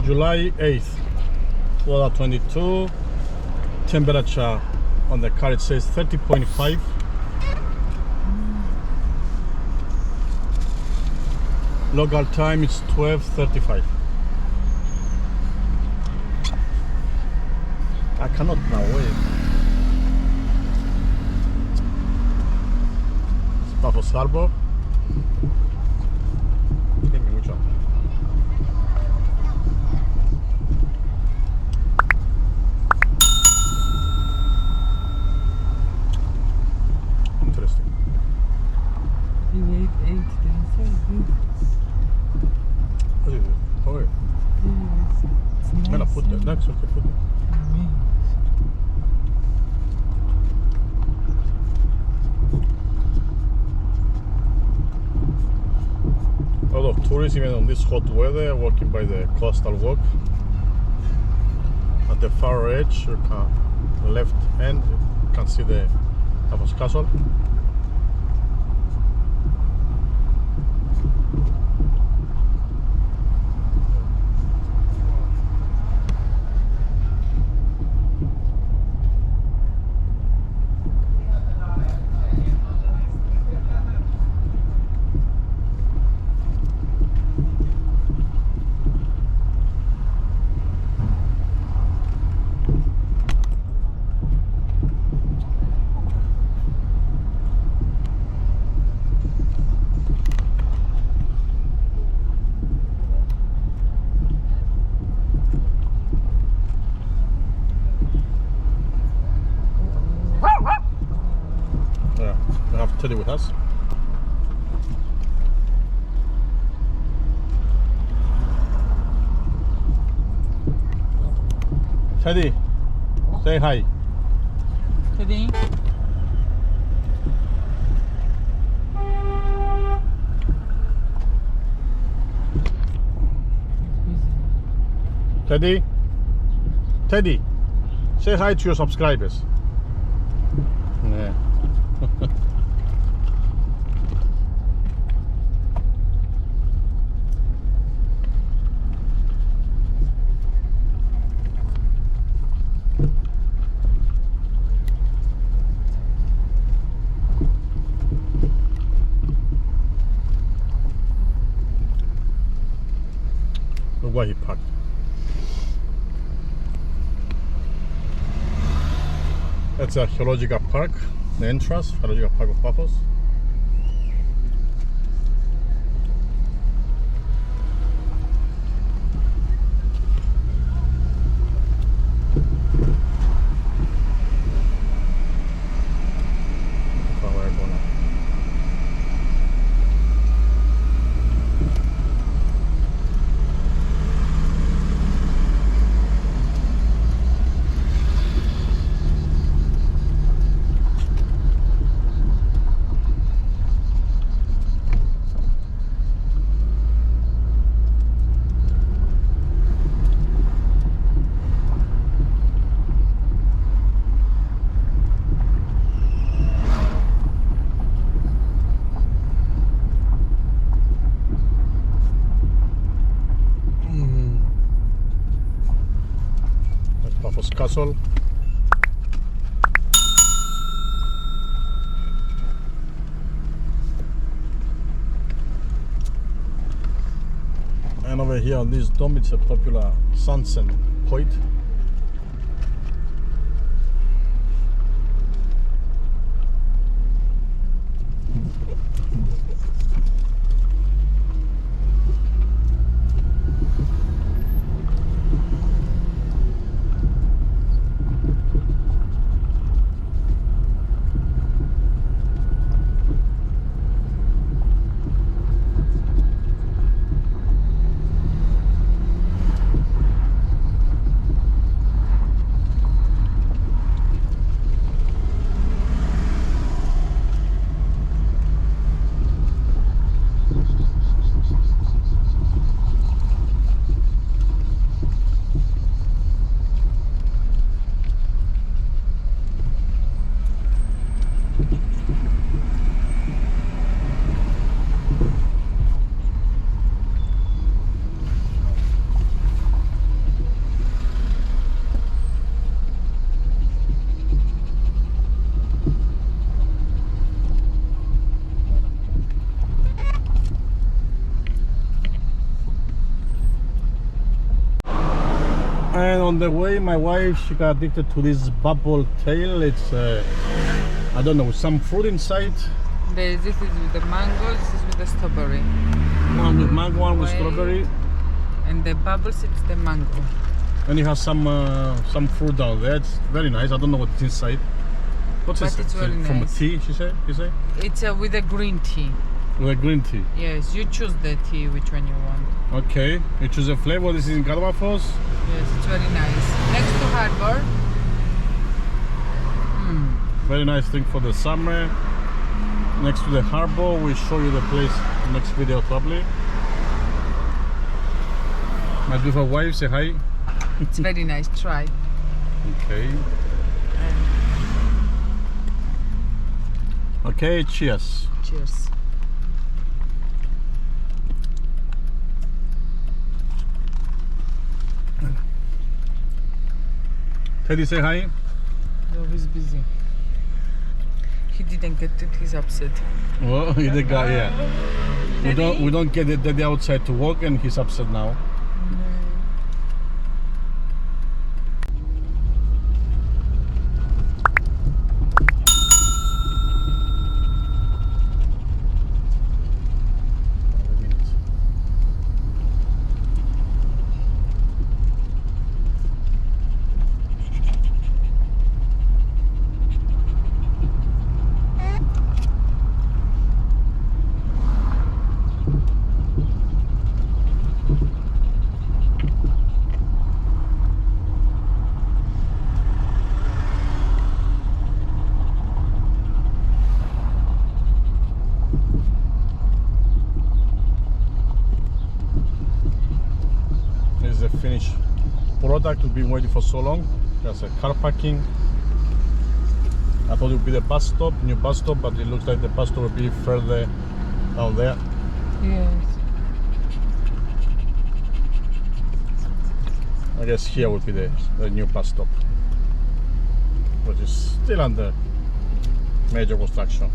July 8th, 2022. Temperature on the car, it says 30.5. Local time it's 12:35. I cannot now wait. It's Paphos Harbor. Give me mucho. Interesting. You ate 8 days. What is it? Oh, yeah. It's nice. I'm gonna put that next. Okay, put it. A lot of tourists, even on this hot weather, walking by the coastal walk. At the far edge, you can, left end, you can see the Paphos Castle. Teddy with us. Teddy, say hi. Teddy. Teddy, Teddy, say hi to your subscribers. Yeah. Look where he parked. That's a Geological Park, the entrance, Geological Park of Paphos. Paphos Castle. And over here on this dome, it's a popular sunset point. on the way, my wife, she got addicted to this bubble tail. It's I don't know, some fruit inside. This is with the mango, this is with the strawberry. One with mango, one with Wait. strawberry. And the bubbles, it's the mango. And it has some fruit down there. It's very nice. I don't know what's inside. What's But this? it's very From nice. a tea, she said? You say? It's with a green tea. With a green tea. Yes, you choose the tea, which one you want. Okay. You choose a flavor. This is in Paphos. Yes, it's very nice. Next to harbor. Very nice thing for the summer. Next to the harbor. We'll show you the place next video probably. My beautiful wife, say hi. It's very nice. Try. Okay. Okay, cheers. Cheers. Teddy, say hi. No, he's busy. He didn't get it. He's upset. Well, he's the guy, yeah. We don't get the Daddy outside to work, and he's upset now. The finished product. We've been waiting for so long. There's a car parking. I thought it would be the bus stop, new bus stop, but it looks like the bus stop will be further down there. Yes. I guess here would be the new bus stop, which is still under major construction.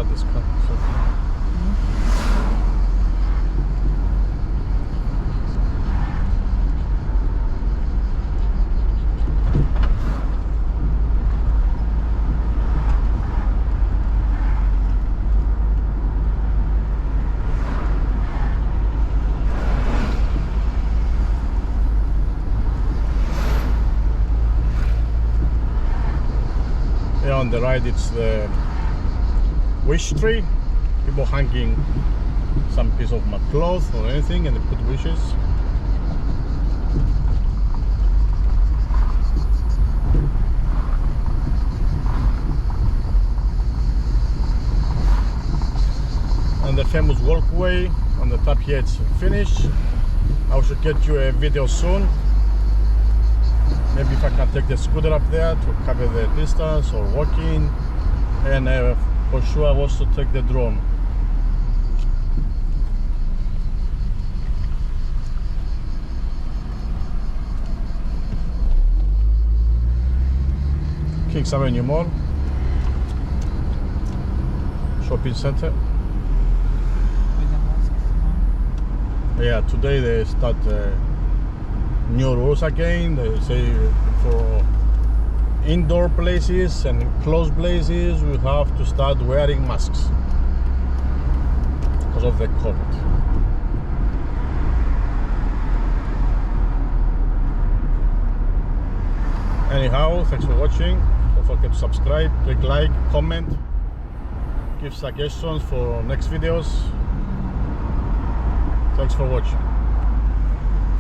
This car. Yeah, on the right it's the wish tree. People hanging some piece of cloth or anything and they put wishes. And the famous walkway on the top here, it's finished. I should get you a video soon. Maybe if I can take the scooter up there to cover the distance or walking, and for sure I also take the drone. Kings Avenue Mall, shopping center. Yeah, today they start new rules again. They say for indoor places and closed places we have to start wearing masks because of the COVID. Anyhow, thanks for watching. Don't forget to subscribe, click like, comment, give suggestions for next videos. Thanks for watching.